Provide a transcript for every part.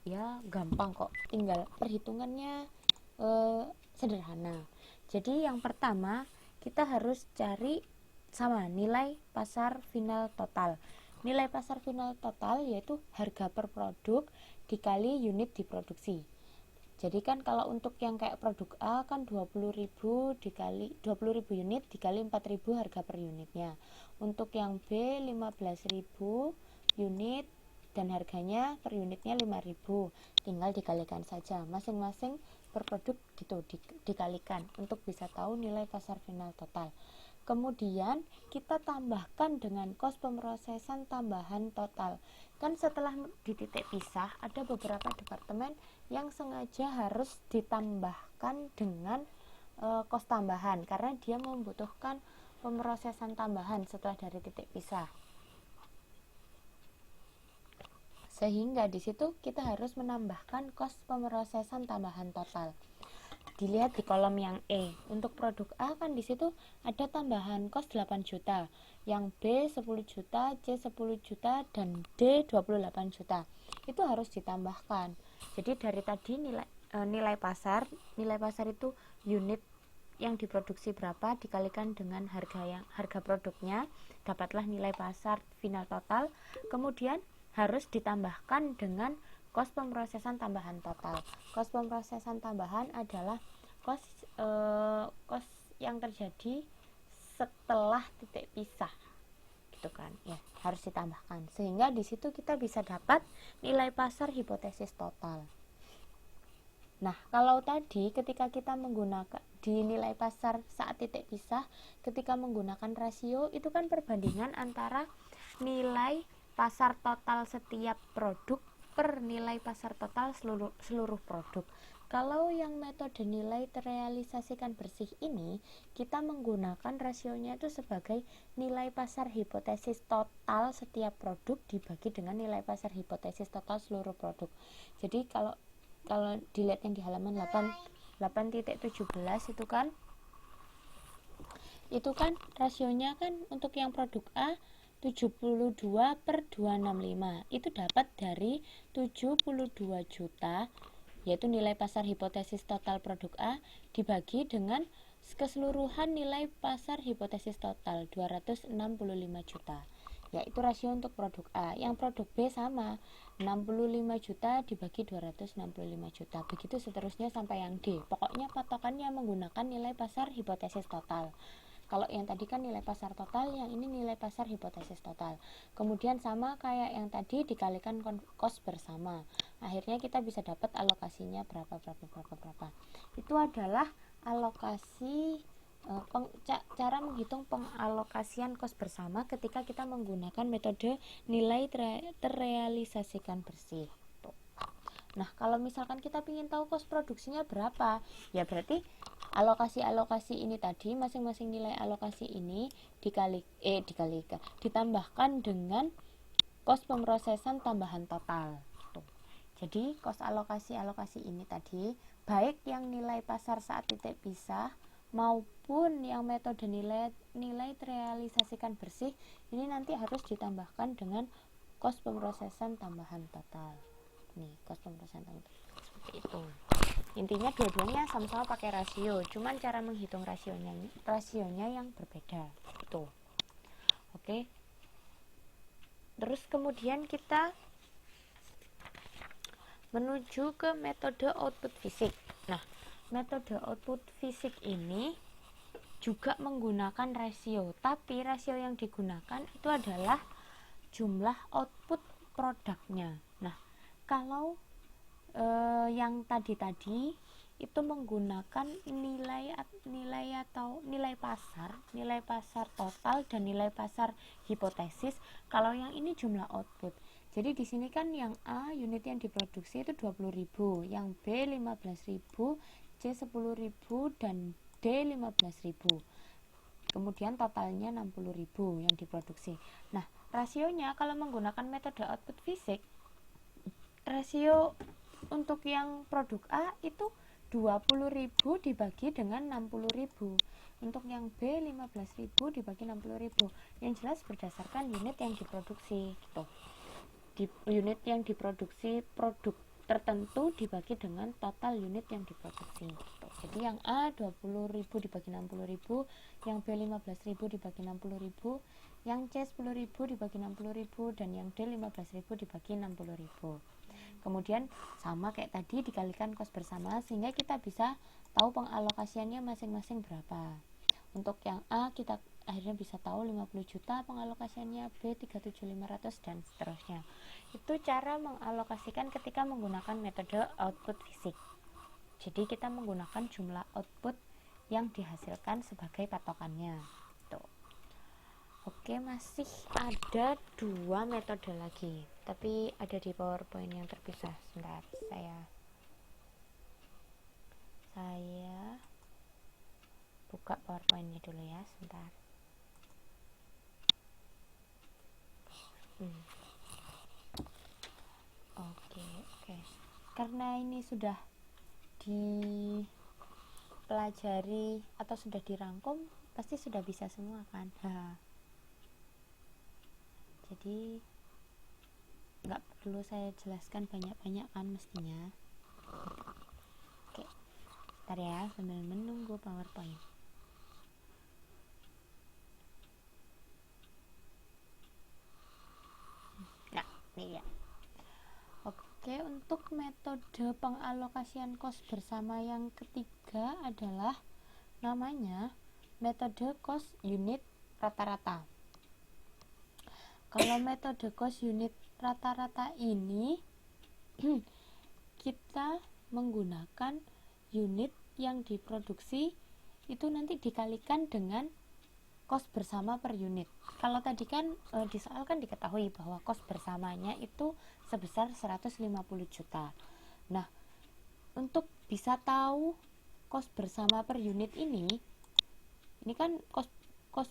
ya gampang kok, tinggal perhitungannya sederhana. Jadi yang pertama kita harus cari sama nilai pasar final total. Nilai pasar final total yaitu harga per produk dikali unit diproduksi. Jadi kan kalau untuk yang kayak produk A kan 20.000 dikali 20.000 unit dikali 4.000 harga per unitnya. Untuk yang B 15.000 unit dan harganya per unitnya 5.000, tinggal dikalikan saja masing-masing per produk gitu, dikalikan untuk bisa tahu nilai pasar final total. Kemudian kita tambahkan dengan kos pemrosesan tambahan total. Kan setelah di titik pisah ada beberapa departemen yang sengaja harus ditambahkan dengan kos tambahan karena dia membutuhkan pemrosesan tambahan setelah dari titik pisah. Sehingga di situ kita harus menambahkan kos pemrosesan tambahan total. Dilihat di kolom yang E. Untuk produk A kan di situ ada tambahan kos 8 juta, yang B 10 juta, C 10 juta, dan D 28 juta. Itu harus ditambahkan. Jadi dari tadi nilai pasar itu unit yang diproduksi berapa dikalikan dengan harga produknya, dapatlah nilai pasar final total. Kemudian harus ditambahkan dengan kos pemrosesan tambahan total. Kos pemrosesan tambahan adalah kos yang terjadi setelah titik pisah, gitu kan? Ya, harus ditambahkan. Sehingga di situ kita bisa dapat nilai pasar hipotesis total. Nah, kalau tadi ketika kita menggunakan di nilai pasar saat titik pisah, ketika menggunakan rasio itu kan perbandingan antara nilai pasar total setiap produk per nilai pasar total seluruh produk. Kalau yang metode nilai terrealisasikan bersih ini, kita menggunakan rasionya itu sebagai nilai pasar hipotesis total setiap produk dibagi dengan nilai pasar hipotesis total seluruh produk. Jadi kalau dilihat yang di halaman 8.17 itu kan rasionya kan untuk yang produk A 72/265 itu dapat dari 72 juta, yaitu nilai pasar hipotesis total produk A dibagi dengan keseluruhan nilai pasar hipotesis total 265 juta, yaitu rasio untuk produk A. Yang produk B sama 65 juta dibagi 265 juta, begitu seterusnya sampai yang D. Pokoknya patokannya menggunakan nilai pasar hipotesis total. Kalau yang tadi kan nilai pasar total, yang ini nilai pasar hipotesis total. Kemudian sama kayak yang tadi dikalikan kos bersama. Akhirnya kita bisa dapat alokasinya berapa. Itu adalah alokasi cara menghitung pengalokasian kos bersama ketika kita menggunakan metode nilai terrealisasikan bersih. Nah, kalau misalkan kita ingin tahu kos produksinya berapa, ya berarti alokasi ini tadi, masing-masing nilai alokasi ini ditambahkan dengan kos pemrosesan tambahan total. Jadi kos alokasi ini tadi, baik yang nilai pasar saat titik pisah maupun yang metode nilai terrealisasikan bersih, ini nanti harus ditambahkan dengan kos pemrosesan tambahan total. Nih, kos pemrosesan tambahan total seperti itu. Intinya dua-duanya sama-sama pakai rasio, cuman cara menghitung rasionya yang berbeda. Itu. Oke. Terus kemudian kita menuju ke metode output fisik. Nah, metode output fisik ini juga menggunakan rasio, tapi rasio yang digunakan itu adalah jumlah output produknya. Nah, kalau yang tadi itu menggunakan nilai pasar total dan nilai pasar hipotesis. Kalau yang ini jumlah output. Jadi di sini kan yang A unit yang diproduksi itu 20.000, yang B 15.000, C 10.000 dan D 15.000. Kemudian totalnya 60.000 yang diproduksi. Nah, rasionya kalau menggunakan metode output fisik, rasio untuk yang produk A itu 20.000 dibagi dengan 60.000. Untuk yang B 15.000 dibagi 60.000. Yang jelas berdasarkan unit yang diproduksi gitu. Di unit yang diproduksi produk tertentu dibagi dengan total unit yang diproduksi gitu. Jadi yang A 20.000 dibagi 60.000, yang B 15.000 dibagi 60.000, yang C 10.000 dibagi 60.000, dan yang D 15.000 dibagi 60.000. Kemudian sama kayak tadi dikalikan kos bersama sehingga kita bisa tahu pengalokasiannya masing-masing berapa. Untuk yang A kita akhirnya bisa tahu 50 juta pengalokasiannya, B 37.500 dan seterusnya. Itu cara mengalokasikan ketika menggunakan metode output fisik. Jadi kita menggunakan jumlah output yang dihasilkan sebagai patokannya. Tuh. Oke, masih ada 2 metode lagi, tapi ada di PowerPoint yang terpisah. Sebentar, saya buka PowerPoint-nya dulu ya, sebentar. Oke. Karena ini sudah dipelajari atau sudah dirangkum, pasti sudah bisa semua kan. Jadi nggak perlu saya jelaskan banyak-banyak kan mestinya. Oke, bentar ya sambil menunggu PowerPoint. Nah, ini ya. Oke, untuk metode pengalokasian kos bersama yang ketiga adalah namanya metode kos unit rata-rata. Kalau metode kos unit rata-rata ini kita menggunakan unit yang diproduksi itu nanti dikalikan dengan kos bersama per unit. Kalau tadi kan di soal kan diketahui bahwa kos bersamanya itu sebesar 150 juta. Nah, untuk bisa tahu kos bersama per unit ini kan kos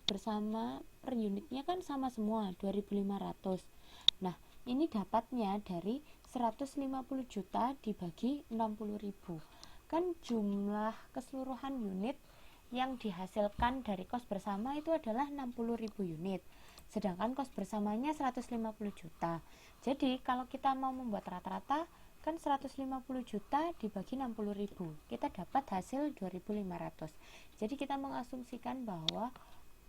bersama per unitnya kan sama semua 2.500. Nah, ini dapatnya dari 150 juta dibagi 60.000. Kan jumlah keseluruhan unit yang dihasilkan dari kos bersama itu adalah 60.000 unit, sedangkan kos bersamanya 150 juta. Jadi kalau kita mau membuat rata-rata kan 150 juta dibagi 60.000, kita dapat hasil 2.500. Jadi kita mengasumsikan bahwa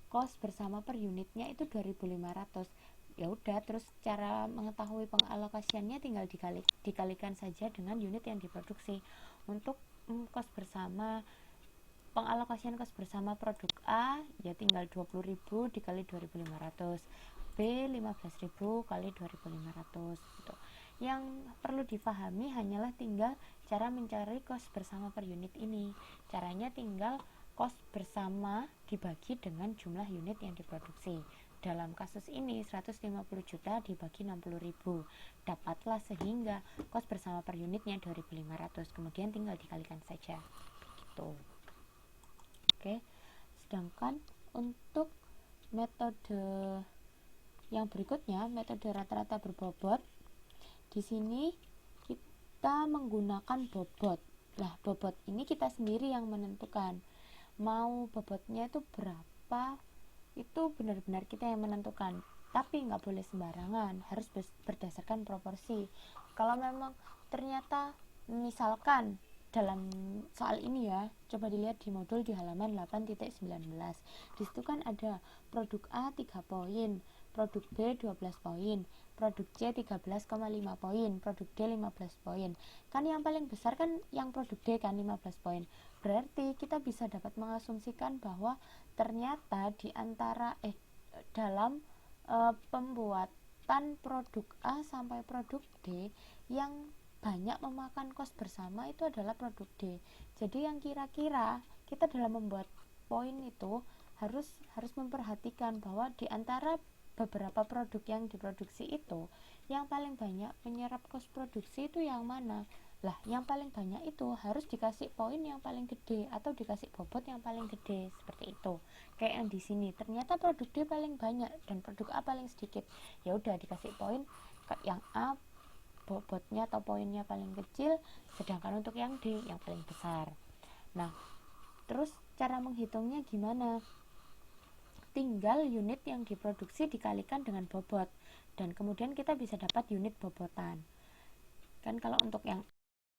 kos bersama per unitnya itu 2.500. Ya udah, terus cara mengetahui pengalokasiannya tinggal dikalikan saja dengan unit yang diproduksi. Untuk kos bersama, pengalokasian kos bersama produk A ya tinggal 20.000 dikali 2.500, B 15.000 kali 2.500 gitu. Yang perlu difahami hanyalah tinggal cara mencari kos bersama per unit ini. Caranya tinggal kos bersama dibagi dengan jumlah unit yang diproduksi. Dalam kasus ini 150 juta dibagi 60.000, dapatlah sehingga kos bersama per unitnya 2.500. Kemudian tinggal dikalikan saja gitu. Oke, sedangkan untuk metode yang berikutnya, metode rata-rata berbobot, di sini kita menggunakan bobot. Nah, bobot ini kita sendiri yang menentukan. Mau bobotnya itu berapa, itu benar-benar kita yang menentukan. Tapi nggak boleh sembarangan, harus berdasarkan proporsi. Kalau memang ternyata misalkan dalam soal ini ya, coba dilihat di modul di halaman 8.19. Di situ kan ada produk A 3 poin, produk B 12 poin, produk C 13,5 poin, produk D 15 poin. Kan yang paling besar kan yang produk D kan 15 poin. Berarti kita bisa dapat mengasumsikan bahwa ternyata di antara dalam pembuatan produk A sampai produk D yang banyak memakan kos bersama itu adalah produk D. Jadi yang kira-kira kita dalam membuat poin itu harus memperhatikan bahwa di antara beberapa produk yang diproduksi itu yang paling banyak menyerap kos produksi itu yang mana? Lah, yang paling banyak itu harus dikasih poin yang paling gede atau dikasih bobot yang paling gede, seperti itu. Kayak yang di sini, ternyata produk D paling banyak dan produk A paling sedikit. Ya udah dikasih poin yang A bobotnya atau poinnya paling kecil, sedangkan untuk yang D yang paling besar. Nah, terus cara menghitungnya gimana? Tinggal unit yang diproduksi dikalikan dengan bobot dan kemudian kita bisa dapat unit bobotan. Kan kalau untuk yang